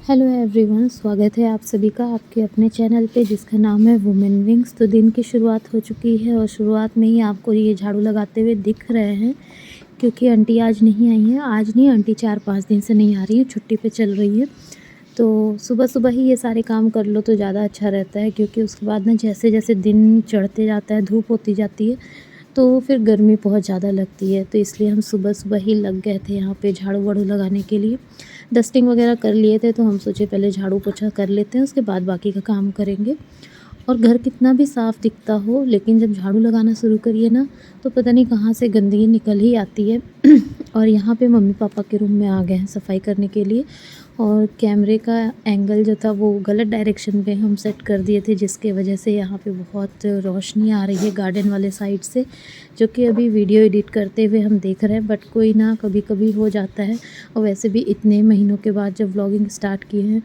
Hello everyone, स्वागत है आप सभी का आपके अपने चैनल पे जिसका नाम है वुमेन विंग्स। तो दिन की शुरुआत हो चुकी है और शुरुआत में ही आपको ये झाड़ू लगाते हुए दिख रहे हैं क्योंकि आंटी आज नहीं आई हैं। आज नहीं, आंटी 4-5 दिन से नहीं आ रही है, छुट्टी पे चल रही है। तो सुबह सुबह ही ये सारे काम कर लो तो ज़्यादा अच्छा रहता है क्योंकि उसके बाद ना जैसे जैसे दिन चढ़ते जाता है, धूप होती जाती है, तो फिर गर्मी बहुत ज़्यादा लगती है। तो इसलिए हम सुबह सुबह ही लग गए थे यहाँ पे झाड़ू वाड़ू लगाने के लिए। डस्टिंग वगैरह कर लिए थे तो हम सोचे पहले झाड़ू पोछा कर लेते हैं, उसके बाद बाकी का काम करेंगे। और घर कितना भी साफ़ दिखता हो लेकिन जब झाड़ू लगाना शुरू करिए ना तो पता नहीं कहाँ से गंदगी निकल ही आती है। और यहाँ पे मम्मी पापा के रूम में आ गए हैं सफाई करने के लिए। और कैमरे का एंगल जो था वो गलत डायरेक्शन पे हम सेट कर दिए थे, जिसके वजह से यहाँ पे बहुत रोशनी आ रही है गार्डन वाले साइड से, जो कि अभी वीडियो एडिट करते हुए हम देख रहे हैं। बट कोई ना, कभी कभी हो जाता है। और वैसे भी इतने महीनों के बाद जब व्लॉगिंग स्टार्ट किए हैं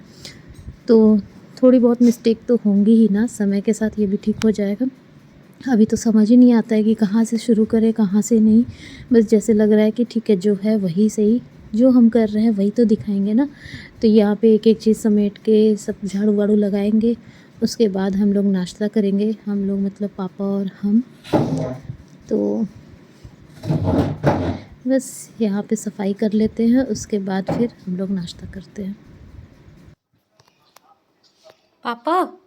तो थोड़ी बहुत मिस्टेक तो होंगी ही ना, समय के साथ ये भी ठीक हो जाएगा। अभी तो समझ ही नहीं आता है कि कहाँ से शुरू करें कहाँ से नहीं। बस जैसे लग रहा है कि ठीक है, जो है वही सही, जो हम कर रहे हैं वही तो दिखाएंगे ना। तो यहाँ पे एक एक चीज़ समेट के सब झाड़ू वाड़ू लगाएंगे। उसके बाद हम लोग नाश्ता करेंगे, हम लोग मतलब पापा और हम। तो बस यहाँ पे सफाई कर लेते हैं, उसके बाद फिर हम लोग नाश्ता करते हैं। पापा,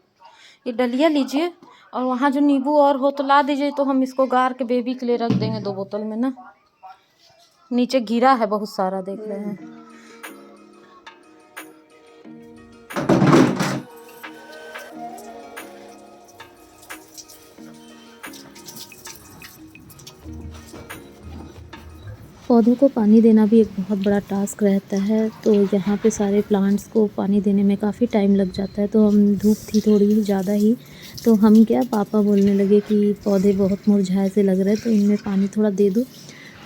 ये डलिया लीजिए और वहाँ जो नींबू और हो तो ला दीजिए, तो हम इसको गार के बेबी के लिए रख देंगे 2 बोतल में ना। नीचे गिरा है बहुत सारा, देख रहे हैं। पौधों को पानी देना भी एक बहुत बड़ा टास्क रहता है। तो यहाँ पे सारे प्लांट्स को पानी देने में काफ़ी टाइम लग जाता है। तो हम, धूप थी थोड़ी ज़्यादा ही, तो हम क्या, पापा बोलने लगे कि पौधे बहुत मुरझाए से लग रहे हैं तो इनमें पानी थोड़ा दे दो। तो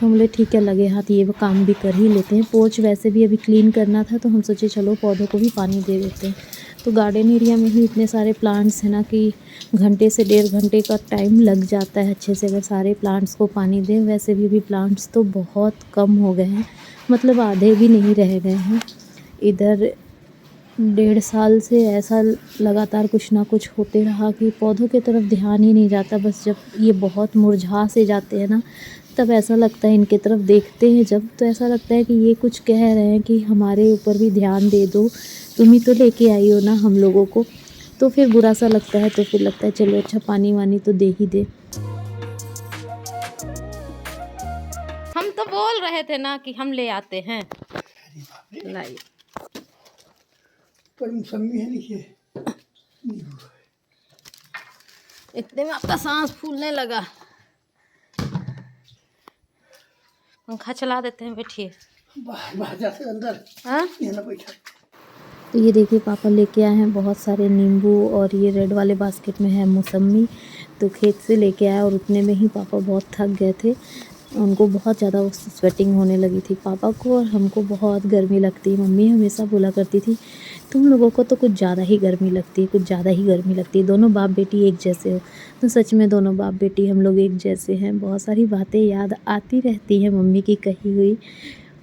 हम बोले ठीक है, लगे हाथ ये काम भी कर ही लेते हैं। पोर्च वैसे भी अभी क्लीन करना था तो हम सोचे चलो पौधों को भी पानी दे देते हैं। तो गार्डन एरिया में ही इतने सारे प्लांट्स हैं ना कि घंटे से 1.5 घंटे का टाइम लग जाता है अच्छे से अगर सारे प्लांट्स को पानी दें। वैसे भी अभी प्लांट्स तो बहुत कम हो गए हैं, मतलब आधे भी नहीं रह गए हैं। इधर 1.5 साल से ऐसा लगातार कुछ ना कुछ होते रहा कि पौधों की तरफ ध्यान ही नहीं जाता। बस जब ये बहुत मुरझा से जाते हैं ना तब ऐसा लगता है, इनकी तरफ देखते हैं जब तो ऐसा लगता है कि ये कुछ कह रहे हैं कि हमारे ऊपर भी ध्यान दे दो, तुम ही तो लेके आई हो ना हम लोगों को। तो फिर बुरा सा लगता है, तो फिर लगता है चलो अच्छा पानी वानी तो दे ही दे। हम तो बोल रहे थे ना कि हम ले आते हैं। लाइए। पर मौसमी है नीचे। इतने में आपका सांस फूलने लगा। पंखा चला देते हैं, बैठिए। बाहर जाते अंदर। हाँ, यहाँ बैठा। तो ये देखिए पापा लेके आए हैं बहुत सारे नींबू, और ये रेड वाले बास्केट में है मौसमी। तो खेत से लेके आए और उतने में ही पापा बहुत थक गए थे। उनको बहुत ज़्यादा स्वेटिंग होने लगी थी, पापा को और हमको बहुत गर्मी लगती है। मम्मी हमेशा बोला करती थी तुम लोगों को तो कुछ ज़्यादा ही गर्मी लगती है, कुछ ज़्यादा ही गर्मी लगती है, दोनों बाप बेटी एक जैसे हो। तो सच में दोनों बाप बेटी हम लोग एक जैसे हैं। बहुत सारी बातें याद आती रहती हैं मम्मी की कही हुई।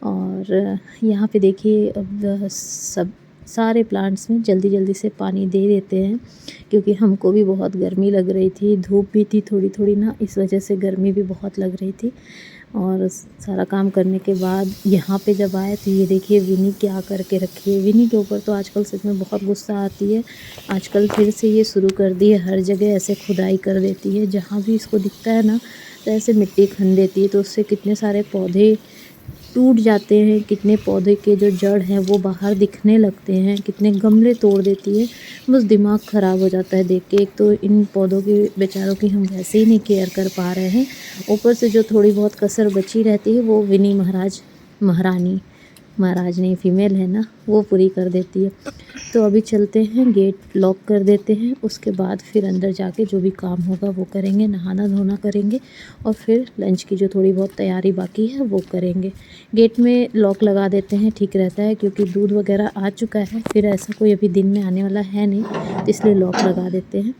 और यहाँ पे देखिए अब सब सारे प्लांट्स में जल्दी जल्दी से पानी दे देते हैं क्योंकि हमको भी बहुत गर्मी लग रही थी, धूप भी थी थोड़ी थोड़ी ना, इस वजह से गर्मी भी बहुत लग रही थी। और सारा काम करने के बाद यहाँ पे जब आए तो ये देखिए विनी क्या करके रखी है। विनी के ऊपर तो आजकल सच में बहुत गुस्सा आती है। आजकल फिर से ये शुरू कर दी है, हर जगह ऐसे खुदाई कर देती है, जहाँ भी इसको दिखता है ना तो ऐसे मिट्टी खन देती है। तो उससे कितने सारे पौधे टूट जाते हैं, कितने पौधे के जो जड़ हैं वो बाहर दिखने लगते हैं, कितने गमले तोड़ देती है। बस दिमाग ख़राब हो जाता है देख के। एक तो इन पौधों के बेचारों की हम वैसे ही नहीं केयर कर पा रहे हैं, ऊपर से जो थोड़ी बहुत कसर बची रहती है वो विनी महाराज नहीं, फीमेल है ना, वो पूरी कर देती है। तो अभी चलते हैं, गेट लॉक कर देते हैं, उसके बाद फिर अंदर जाके जो भी काम होगा वो करेंगे, नहाना धोना करेंगे और फिर लंच की जो थोड़ी बहुत तैयारी बाकी है वो करेंगे। गेट में लॉक लगा देते हैं, ठीक रहता है क्योंकि दूध वगैरह आ चुका है, फिर ऐसा कोई अभी दिन में आने वाला है नहीं, तो इसलिए लॉक लगा देते हैं।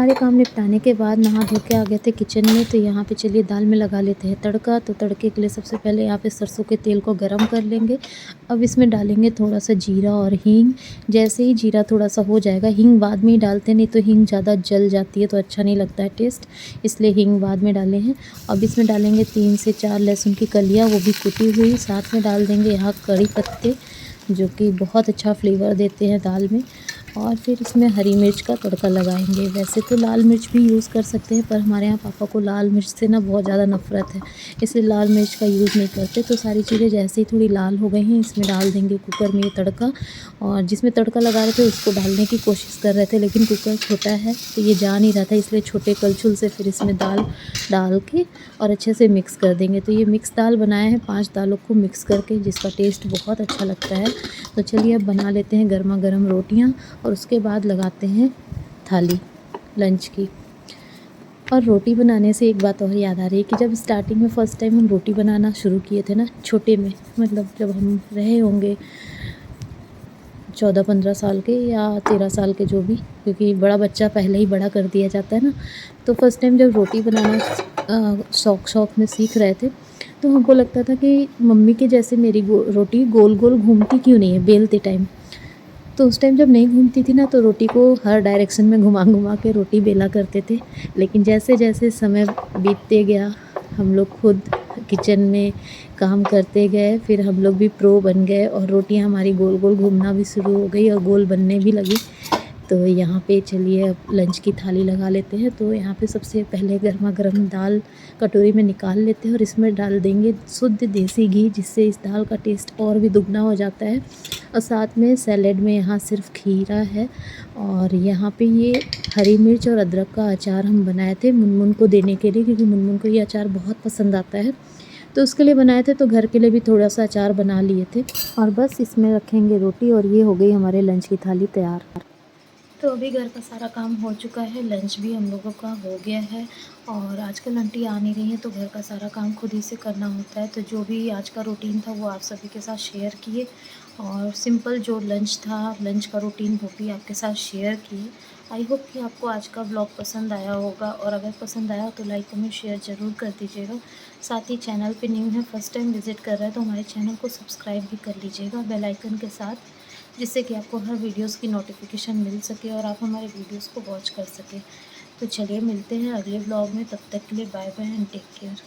सारे काम निपटाने के बाद नहा धो के आ गए थे किचन में। तो यहाँ पे चलिए दाल में लगा लेते हैं तड़का। तो तड़के के लिए सबसे पहले यहाँ पे सरसों के तेल को गरम कर लेंगे। अब इसमें डालेंगे थोड़ा सा जीरा और हींग। जैसे ही जीरा थोड़ा सा हो जाएगा, हींग बाद में ही डालते, नहीं तो हींग ज़्यादा जल जाती है तो अच्छा नहीं लगता है टेस्ट, इसलिए हींग बाद में डाले हैं। अब इसमें डालेंगे 3 से 4 लहसुन की कलियाँ, वो भी कुटी हुई। साथ में डाल देंगे यहाँ कड़ी पत्ते, जो कि बहुत अच्छा फ्लेवर देते हैं दाल में। और फिर इसमें हरी मिर्च का तड़का लगाएंगे। वैसे तो लाल मिर्च भी यूज़ कर सकते हैं, पर हमारे यहाँ पापा को लाल मिर्च से ना बहुत ज़्यादा नफ़रत है, इसलिए लाल मिर्च का यूज़ नहीं करते। तो सारी चीज़ें जैसे ही थोड़ी लाल हो गई हैं, इसमें डाल देंगे कुकर में ये तड़का। और जिसमें तड़का लगा रहे थे उसको डालने की कोशिश कर रहे थे, लेकिन कुकर छोटा है तो ये जा नहीं रहा था, इसलिए छोटे कलछुल से फिर इसमें दाल डाल के और अच्छे से मिक्स कर देंगे। तो ये मिक्स दाल बनाया है 5 दालों को मिक्स करके, जिसका टेस्ट बहुत अच्छा लगता है। तो चलिए अब बना लेते हैं गर्मा गर्म रोटियां और उसके बाद लगाते हैं थाली लंच की। और रोटी बनाने से एक बात और याद आ रही है कि जब स्टार्टिंग में फ़र्स्ट टाइम हम रोटी बनाना शुरू किए थे ना, छोटे में, मतलब जब हम रहे होंगे 14-15 साल के या 13 साल के, जो भी, क्योंकि बड़ा बच्चा पहले ही बड़ा कर दिया जाता है ना। तो फर्स्ट टाइम जब रोटी बनाना शौक में सीख रहे थे, तो हमको लगता था कि मम्मी के जैसे मेरी रोटी गोल गोल घूमती क्यों नहीं है बेलते टाइम। तो उस टाइम जब नहीं घूमती थी ना, तो रोटी को हर डायरेक्शन में घुमा घुमा के रोटी बेला करते थे। लेकिन जैसे जैसे समय बीतते गया, हम लोग खुद किचन में काम करते गए, फिर हम लोग भी प्रो बन गए और रोटियां हमारी गोल गोल घूमना भी शुरू हो गई और गोल बनने भी लगी। तो यहाँ पे चलिए अब लंच की थाली लगा लेते हैं। तो यहाँ पे सबसे पहले गर्मा गर्म दाल कटोरी में निकाल लेते हैं और इसमें डाल देंगे शुद्ध देसी घी, जिससे इस दाल का टेस्ट और भी दुगना हो जाता है। और साथ में सैलेड में यहाँ सिर्फ खीरा है, और यहाँ पे ये हरी मिर्च और अदरक का अचार हम बनाए थे मुनमुन को देने के लिए, क्योंकि मुनमुन को ये अचार बहुत पसंद आता है, तो उसके लिए बनाए थे। तो घर के लिए भी थोड़ा सा अचार बना लिए थे। और बस इसमें रखेंगे रोटी और ये हो गई हमारे लंच की थाली तैयार। तो अभी घर का सारा काम हो चुका है, लंच भी हम लोगों का हो गया है। और आजकल आंटी आ नहीं रही हैं, तो घर का सारा काम खुद ही से करना होता है। तो जो भी आज का रूटीन था वो आप सभी के साथ शेयर किए, और सिंपल जो लंच था, लंच का रूटीन, वो भी आपके साथ शेयर किए। आई होप कि आपको आज का ब्लॉग पसंद आया होगा, और अगर पसंद आया तो लाइक कमेंट शेयर ज़रूर कर दीजिएगा। साथ ही चैनल पे न्यू है, फर्स्ट टाइम विज़िट कर रहा है, तो हमारे चैनल को सब्सक्राइब भी कर लीजिएगा बेल आइकन के साथ, जिससे कि आपको हर वीडियोस की नोटिफिकेशन मिल सके और आप हमारे वीडियोस को वॉच कर सकें। तो चलिए मिलते हैं अगले ब्लॉग में, तब तक के लिए bye bye and take care.